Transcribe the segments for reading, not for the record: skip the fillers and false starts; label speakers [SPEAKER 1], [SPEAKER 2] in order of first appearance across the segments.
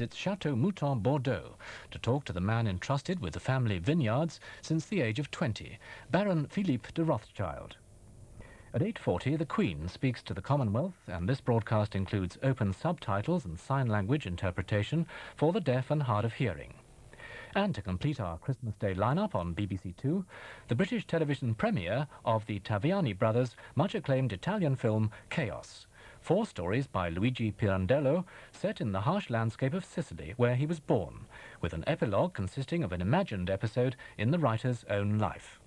[SPEAKER 1] visits Chateau Mouton, Bordeaux, to talk to the man entrusted with the family vineyards since the age of 20, Baron Philippe de Rothschild. At 8:40, the Queen speaks to the Commonwealth, and this broadcast includes open subtitles and sign language interpretation for the deaf and hard of hearing. And to complete our Christmas Day lineup on BBC2, the British television premiere of the Taviani brothers' much-acclaimed Italian film Chaos. 4 stories by Luigi Pirandello set in the harsh landscape of Sicily, where he was born, with an epilogue consisting of an imagined episode in the writer's own life.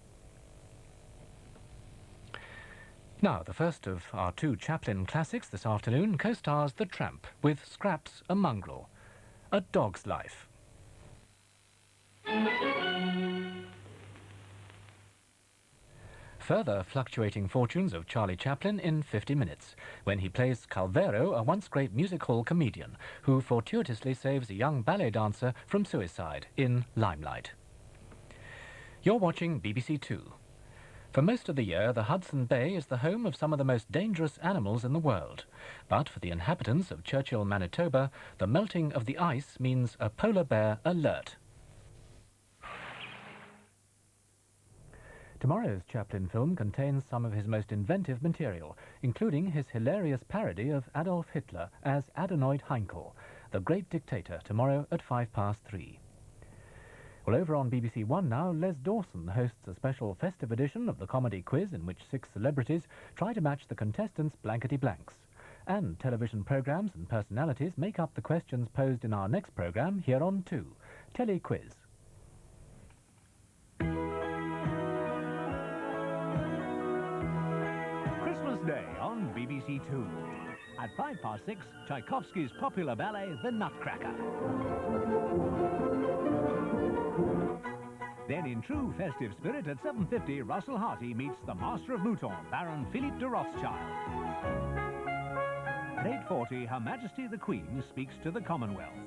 [SPEAKER 1] Now, the first of our 2 Chaplin classics this afternoon co-stars The Tramp with Scraps, a mongrel, A Dog's Life. Further fluctuating fortunes of Charlie Chaplin in 50 minutes, when he plays Calvero, a once great music hall comedian, who fortuitously saves a young ballet dancer from suicide in Limelight. You're watching BBC2. For most of the year, the Hudson Bay is the home of some of the most dangerous animals in the world. But for the inhabitants of Churchill, Manitoba, the melting of the ice means a polar bear alert. Tomorrow's Chaplin film contains some of his most inventive material, including his hilarious parody of Adolf Hitler as Adenoid Heinkel, the great dictator, tomorrow at 3:05. Well, over on BBC1 now, Les Dawson hosts a special festive edition of the comedy quiz in which 6 celebrities try to match the contestants' blankety blanks. And television programmes and personalities make up the questions posed in our next programme here on 2, Telly Quiz.
[SPEAKER 2] Christmas Day on BBC2. At 6:05, Tchaikovsky's popular ballet, The Nutcracker. Then in true festive spirit at 7:50, Russell Harty meets the Master of Mouton, Baron Philippe de Rothschild. At 8:40, Her Majesty the Queen speaks to the Commonwealth.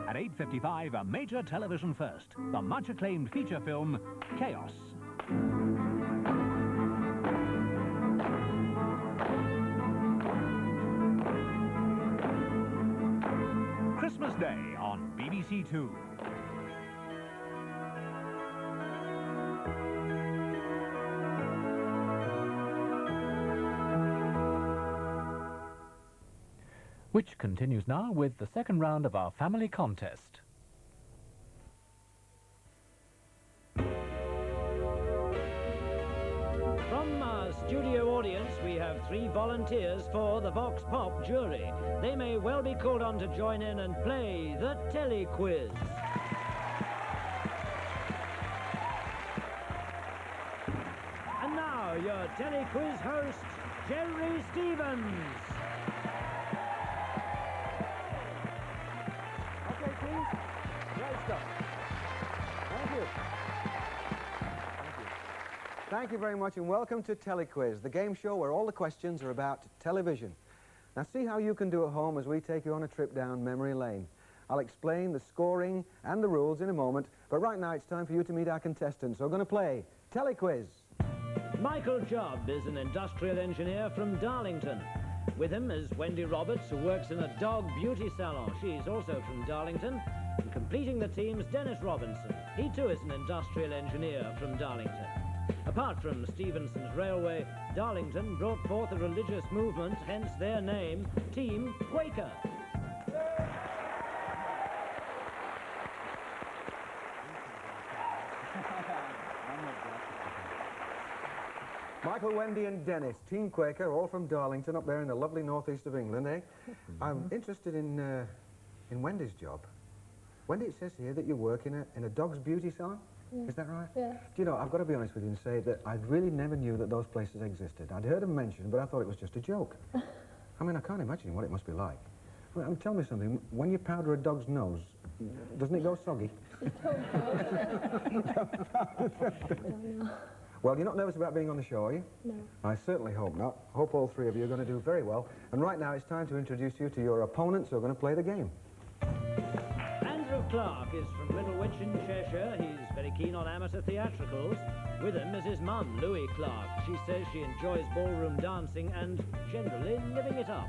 [SPEAKER 2] At 8:55, a major television first, the much-acclaimed feature film, Chaos. Christmas Day on BBC2.
[SPEAKER 1] Which continues now with the second round of our family contest.
[SPEAKER 3] From our studio audience, we have 3 volunteers for the Vox Pop jury. They may well be called on to join in and play the Telly Quiz. And now, your Telly Quiz host, Jerry Stevens.
[SPEAKER 4] Okay, please. Great stuff. Thank you. Thank you very much, and welcome to Telequiz, the game show where all the questions are about television. Now see how you can do at home as we take you on a trip down memory lane. I'll explain the scoring and the rules in a moment, but right now it's time for you to meet our contestants. So we're going to play Telequiz.
[SPEAKER 3] Michael Jobb is an industrial engineer from Darlington. With him is Wendy Roberts, who works in a dog beauty salon. She's also from Darlington. And completing the team's Dennis Robinson. He too is an industrial engineer from Darlington. Apart from Stevenson's Railway, Darlington brought forth a religious movement, hence their name, Team Quaker.
[SPEAKER 4] Michael, Wendy and Dennis, Team Quaker, all from Darlington, up there in the lovely northeast of England, eh? I'm interested in Wendy's job. Wendy, it says here that you work in a dog's beauty salon? Yeah. Is that right?
[SPEAKER 5] Yeah.
[SPEAKER 4] Do you know, I've got to be honest with you and say that I really never knew that those places existed. I'd heard them mentioned, but I thought it was just a joke. I mean, I can't imagine what it must be like. Well, tell me something. When you powder a dog's nose, doesn't it go soggy? Well, you're not nervous about being on the show, are you?
[SPEAKER 5] No.
[SPEAKER 4] I certainly hope not. Hope all 3 of you are going to do very well. And right now, it's time to introduce you to your opponents who are going to play the game.
[SPEAKER 3] Andrew Clark is from Middlewich in Cheshire. He's very keen on amateur theatricals. With him is his mum, Louie Clark. She says she enjoys ballroom dancing and generally living it up.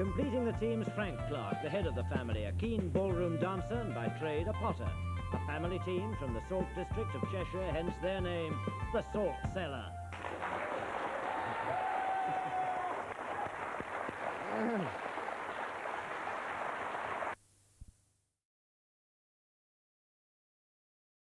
[SPEAKER 3] Completing the team's Frank Clark, the head of the family, a keen ballroom dancer and by trade a potter. A family team from the Salt District of Cheshire, hence their name, the Salt Cellar.